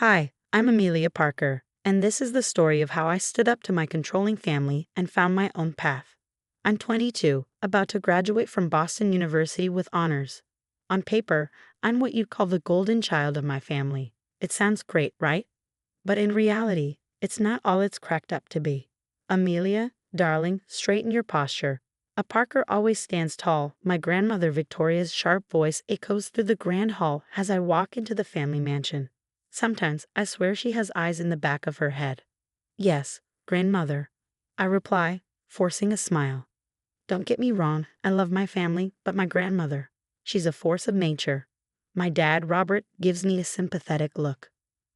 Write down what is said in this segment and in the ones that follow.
Hi, I'm Amelia Parker, and this is the story of how I stood up to my controlling family and found my own path. I'm 22, about to graduate from Boston University with honors. On paper, I'm what you'd call the golden child of my family. It sounds great, right? But in reality, it's not all it's cracked up to be. Amelia, darling, straighten your posture. A Parker always stands tall. My grandmother Victoria's sharp voice echoes through the grand hall as I walk into the family mansion. Sometimes I swear she has eyes in the back of her head. Yes, grandmother, I reply, forcing a smile. Don't get me wrong, I love my family, but my grandmother, she's a force of nature. My dad, Robert, gives me a sympathetic look.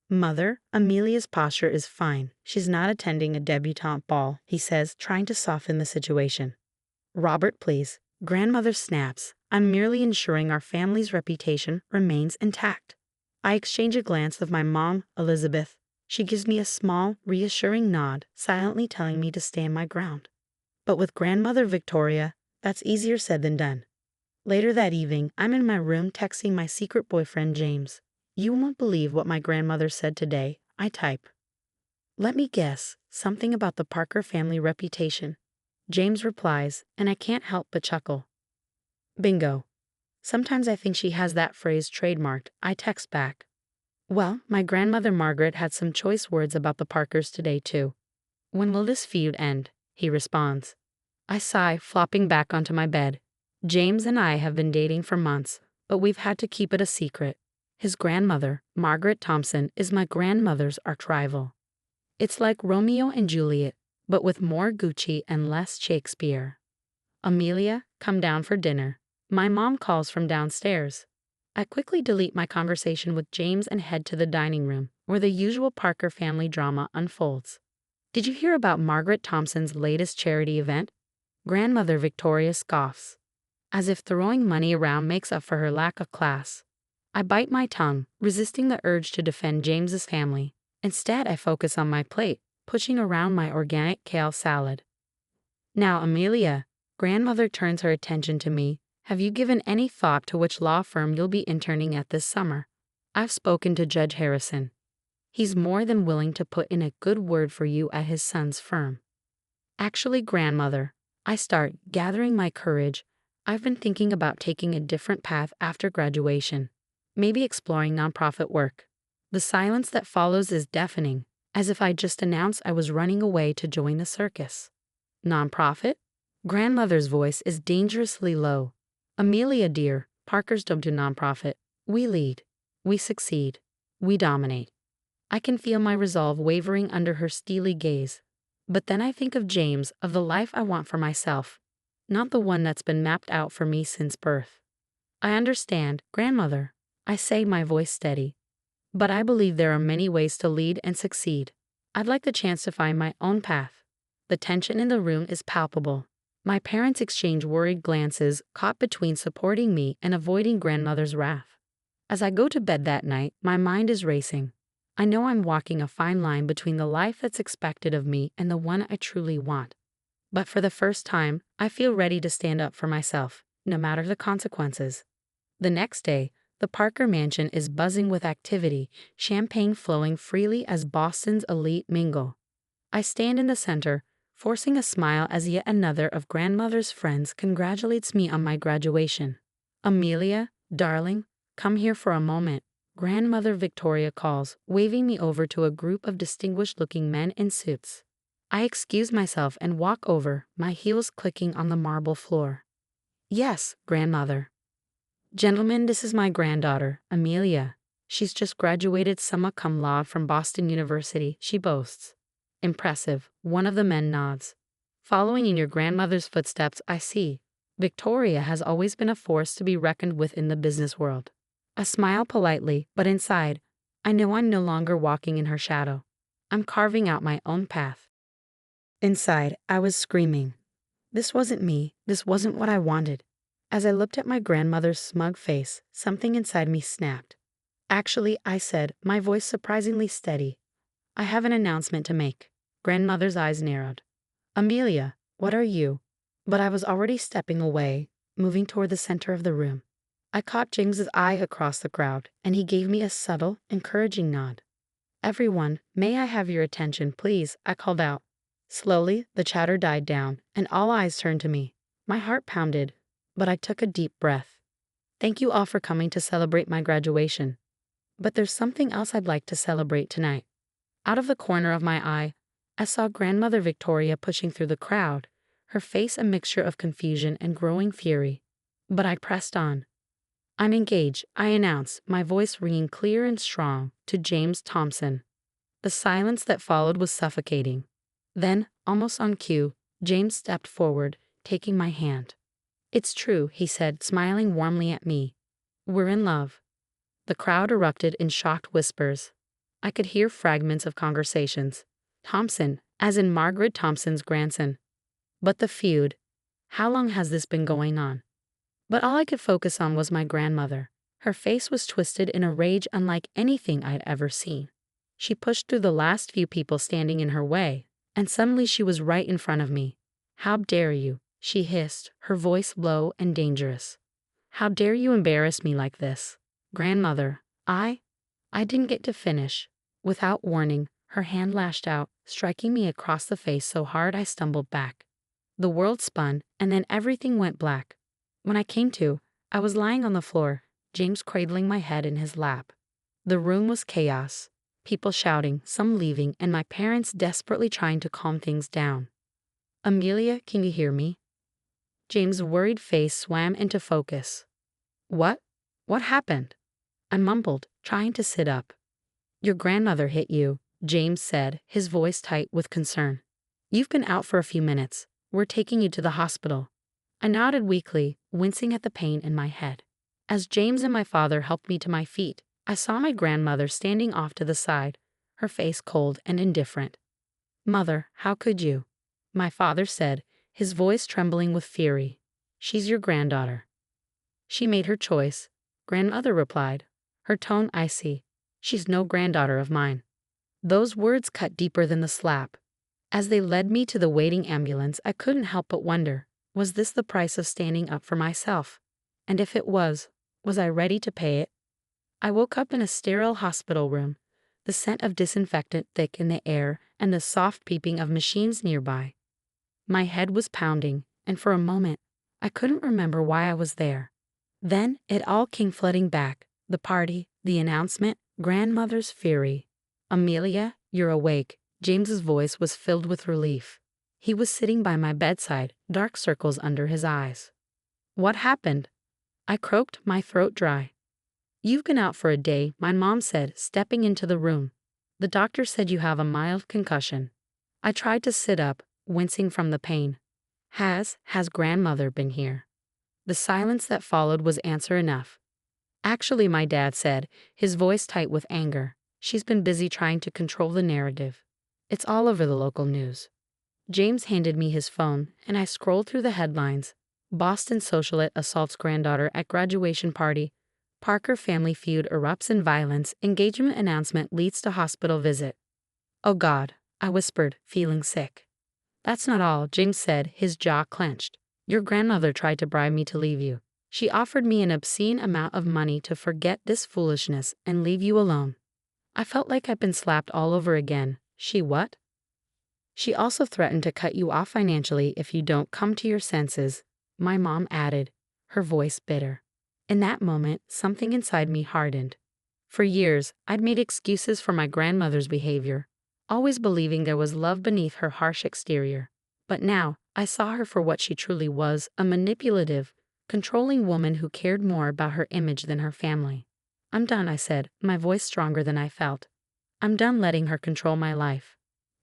Mother, Amelia's posture is fine. She's not attending a debutante ball, he says, trying to soften the situation. Robert, please. Grandmother snaps. I'm merely ensuring our family's reputation remains intact. I exchange a glance with my mom, Elizabeth. She gives me a small, reassuring nod, silently telling me to stand my ground. But with grandmother Victoria, that's easier said than done. Later that evening, I'm in my room texting my secret boyfriend, James. You won't believe what my grandmother said today, I type. Let me guess, something about the Parker family reputation. James replies, and I can't help but chuckle. Bingo. Sometimes I think she has that phrase trademarked. I text back. Well, my grandmother Margaret had some choice words about the Parkers today, too. When will this feud end? He responds. I sigh, flopping back onto my bed. James and I have been dating for months, but we've had to keep it a secret. His grandmother, Margaret Thompson, is my grandmother's arch-rival. It's like Romeo and Juliet, but with more Gucci and less Shakespeare. Amelia, come down for dinner. My mom calls from downstairs. I quickly delete my conversation with James and head to the dining room, where the usual Parker family drama unfolds. Did you hear about Margaret Thompson's latest charity event? Grandmother Victoria scoffs, as if throwing money around makes up for her lack of class. I bite my tongue, resisting the urge to defend James's family. Instead, I focus on my plate, pushing around my organic kale salad. Now, Amelia, grandmother turns her attention to me. Have you given any thought to which law firm you'll be interning at this summer? I've spoken to Judge Harrison. He's more than willing to put in a good word for you at his son's firm. Actually, grandmother, I start gathering my courage. I've been thinking about taking a different path after graduation, maybe exploring nonprofit work. The silence that follows is deafening, as if I just announced I was running away to join the circus. Nonprofit? Grandmother's voice is dangerously low. Amelia, dear, Parkers don't do nonprofit. We lead. We succeed. We dominate. I can feel my resolve wavering under her steely gaze. But then I think of James, of the life I want for myself, not the one that's been mapped out for me since birth. I understand, grandmother, I say, my voice steady. But I believe there are many ways to lead and succeed. I'd like the chance to find my own path. The tension in the room is palpable. My parents exchange worried glances, caught between supporting me and avoiding grandmother's wrath. As I go to bed that night, my mind is racing. I know I'm walking a fine line between the life that's expected of me and the one I truly want. But for the first time, I feel ready to stand up for myself, no matter the consequences. The next day, the Parker Mansion is buzzing with activity, champagne flowing freely as Boston's elite mingle. I stand in the center, forcing a smile as yet another of grandmother's friends congratulates me on my graduation. Amelia, darling, come here for a moment. Grandmother Victoria calls, waving me over to a group of distinguished-looking men in suits. I excuse myself and walk over, my heels clicking on the marble floor. Yes, grandmother. Gentlemen, this is my granddaughter, Amelia. She's just graduated summa cum laude from Boston University, she boasts. Impressive, one of the men nods. Following in your grandmother's footsteps, I see. Victoria has always been a force to be reckoned with in the business world. I smile politely, but inside, I know I'm no longer walking in her shadow. I'm carving out my own path. Inside, I was screaming. This wasn't me. This wasn't what I wanted. As I looked at my grandmother's smug face, something inside me snapped. Actually, I said, my voice surprisingly steady. I have an announcement to make. Grandmother's eyes narrowed. Amelia, what are you? But I was already stepping away, moving toward the center of the room. I caught James's eye across the crowd, and he gave me a subtle, encouraging nod. Everyone, may I have your attention, please? I called out. Slowly, the chatter died down, and all eyes turned to me. My heart pounded, but I took a deep breath. Thank you all for coming to celebrate my graduation. But there's something else I'd like to celebrate tonight. Out of the corner of my eye, I saw Grandmother Victoria pushing through the crowd, her face a mixture of confusion and growing fury. But I pressed on. I'm engaged, I announced, my voice ringing clear and strong, to James Thompson. The silence that followed was suffocating. Then, almost on cue, James stepped forward, taking my hand. It's true, he said, smiling warmly at me. We're in love. The crowd erupted in shocked whispers. I could hear fragments of conversations. Thompson, as in Margaret Thompson's grandson. But the feud. How long has this been going on? But all I could focus on was my grandmother. Her face was twisted in a rage unlike anything I'd ever seen. She pushed through the last few people standing in her way, and suddenly she was right in front of me. How dare you, she hissed, her voice low and dangerous. How dare you embarrass me like this? Grandmother, I didn't get to finish. Without warning, her hand lashed out, striking me across the face so hard I stumbled back. The world spun, and then everything went black. When I came to, I was lying on the floor, James cradling my head in his lap. The room was chaos. People shouting, some leaving, and my parents desperately trying to calm things down. Amelia, can you hear me? James' worried face swam into focus. What? What happened? I mumbled, trying to sit up. Your grandmother hit you, James said, his voice tight with concern. You've been out for a few minutes. We're taking you to the hospital. I nodded weakly, wincing at the pain in my head. As James and my father helped me to my feet, I saw my grandmother standing off to the side, her face cold and indifferent. Mother, how could you? My father said, his voice trembling with fury. She's your granddaughter. She made her choice, grandmother replied, her tone icy. She's no granddaughter of mine. Those words cut deeper than the slap. As they led me to the waiting ambulance, I couldn't help but wonder, was this the price of standing up for myself? And if it was I ready to pay it? I woke up in a sterile hospital room, the scent of disinfectant thick in the air and the soft peeping of machines nearby. My head was pounding, and for a moment, I couldn't remember why I was there. Then it all came flooding back, the party, the announcement, grandmother's fury. Amelia, you're awake. James's voice was filled with relief. He was sitting by my bedside, dark circles under his eyes. What happened? I croaked, my throat dry. You've been out for a day, my mom said, stepping into the room. The doctor said you have a mild concussion. I tried to sit up, wincing from the pain. Has grandmother been here? The silence that followed was answer enough. Actually, my dad said, his voice tight with anger. She's been busy trying to control the narrative. It's all over the local news. James handed me his phone, and I scrolled through the headlines. Boston socialite assaults granddaughter at graduation party. Parker family feud erupts in violence. Engagement announcement leads to hospital visit. Oh God, I whispered, feeling sick. That's not all, James said, his jaw clenched. Your grandmother tried to bribe me to leave you. She offered me an obscene amount of money to forget this foolishness and leave you alone. I felt like I'd been slapped all over again. She what? She also threatened to cut you off financially if you don't come to your senses, my mom added, her voice bitter. In that moment, something inside me hardened. For years, I'd made excuses for my grandmother's behavior, always believing there was love beneath her harsh exterior. But now, I saw her for what she truly was, a manipulative, controlling woman who cared more about her image than her family. I'm done, I said, my voice stronger than I felt. I'm done letting her control my life.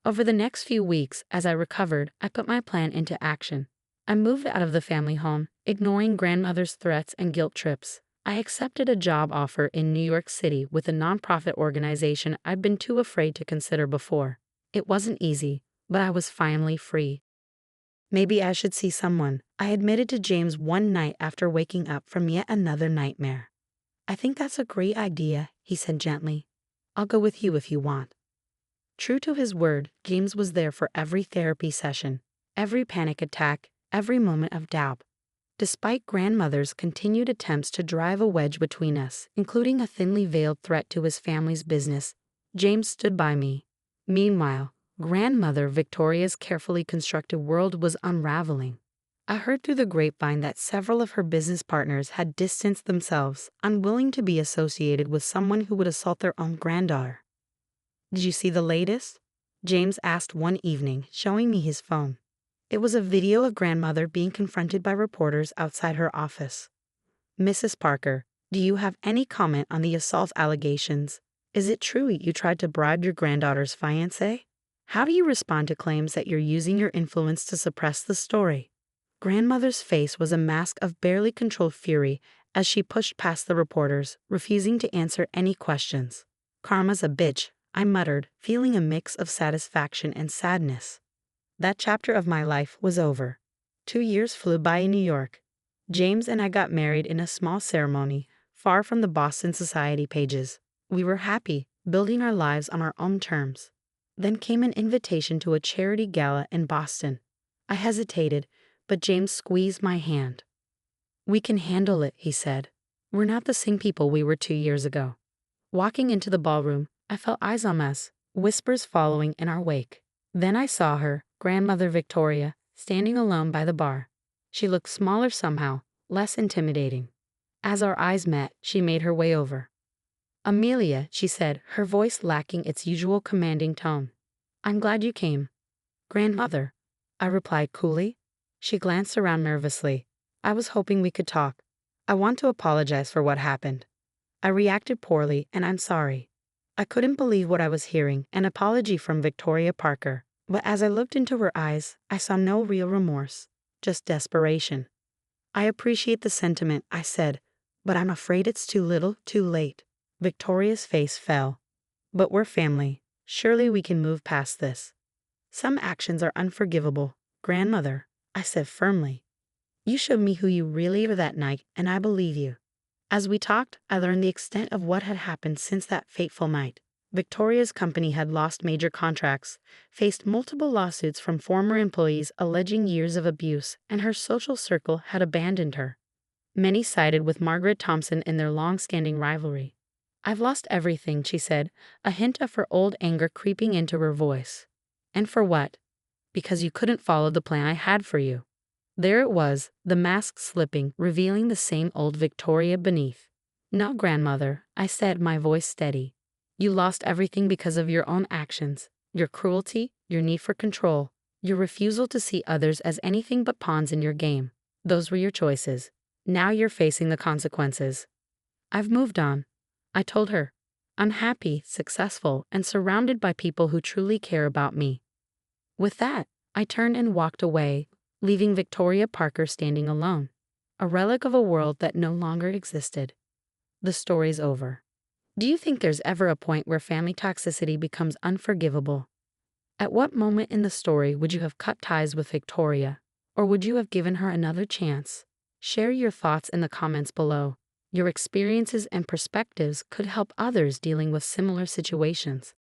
Over the next few weeks, as I recovered, I put my plan into action. I moved out of the family home, ignoring grandmother's threats and guilt trips. I accepted a job offer in New York City with a nonprofit organization I'd been too afraid to consider before. It wasn't easy, but I was finally free. Maybe I should see someone, I admitted to James one night after waking up from yet another nightmare. I think that's a great idea, he said gently. I'll go with you if you want. True to his word, James was there for every therapy session, every panic attack, every moment of doubt. Despite grandmother's continued attempts to drive a wedge between us, including a thinly veiled threat to his family's business, James stood by me. Meanwhile, grandmother Victoria's carefully constructed world was unraveling. I heard through the grapevine that several of her business partners had distanced themselves, unwilling to be associated with someone who would assault their own granddaughter. "Did you see the latest?" James asked one evening, showing me his phone. It was a video of grandmother being confronted by reporters outside her office. "Mrs. Parker, do you have any comment on the assault allegations? Is it true you tried to bribe your granddaughter's fiancé? How do you respond to claims that you're using your influence to suppress the story?" Grandmother's face was a mask of barely controlled fury as she pushed past the reporters, refusing to answer any questions. "Karma's a bitch," I muttered, feeling a mix of satisfaction and sadness. That chapter of my life was over. 2 years flew by in New York. James and I got married in a small ceremony, far from the Boston Society pages. We were happy, building our lives on our own terms. Then came an invitation to a charity gala in Boston. I hesitated, but James squeezed my hand. "We can handle it," he said. "We're not the same people we were 2 years ago." Walking into the ballroom, I felt eyes on us, whispers following in our wake. Then I saw her, grandmother Victoria, standing alone by the bar. She looked smaller somehow, less intimidating. As our eyes met, she made her way over. "Amelia," she said, her voice lacking its usual commanding tone. "I'm glad you came." "Grandmother," I replied coolly. She glanced around nervously. "I was hoping we could talk. I want to apologize for what happened. I reacted poorly, and I'm sorry." I couldn't believe what I was hearing, an apology from Victoria Parker. But as I looked into her eyes, I saw no real remorse, just desperation. "I appreciate the sentiment," I said, "but I'm afraid it's too little, too late." Victoria's face fell. "But we're family. Surely we can move past this." "Some actions are unforgivable, grandmother," I said firmly. "You showed me who you really are that night, and I believe you." As we talked, I learned the extent of what had happened since that fateful night. Victoria's company had lost major contracts, faced multiple lawsuits from former employees alleging years of abuse, and her social circle had abandoned her. Many sided with Margaret Thompson in their long-standing rivalry. "I've lost everything," she said, a hint of her old anger creeping into her voice. "And for what?" "Because you couldn't follow the plan I had for you." There it was, the mask slipping, revealing the same old Victoria beneath. "No, grandmother," I said, my voice steady. "You lost everything because of your own actions, your cruelty, your need for control, your refusal to see others as anything but pawns in your game. Those were your choices. Now you're facing the consequences." "I've moved on," I told her. "I'm happy, successful, and surrounded by people who truly care about me." With that, I turned and walked away, leaving Victoria Parker standing alone, a relic of a world that no longer existed. The story's over. Do you think there's ever a point where family toxicity becomes unforgivable? At what moment in the story would you have cut ties with Victoria, or would you have given her another chance? Share your thoughts in the comments below. Your experiences and perspectives could help others dealing with similar situations.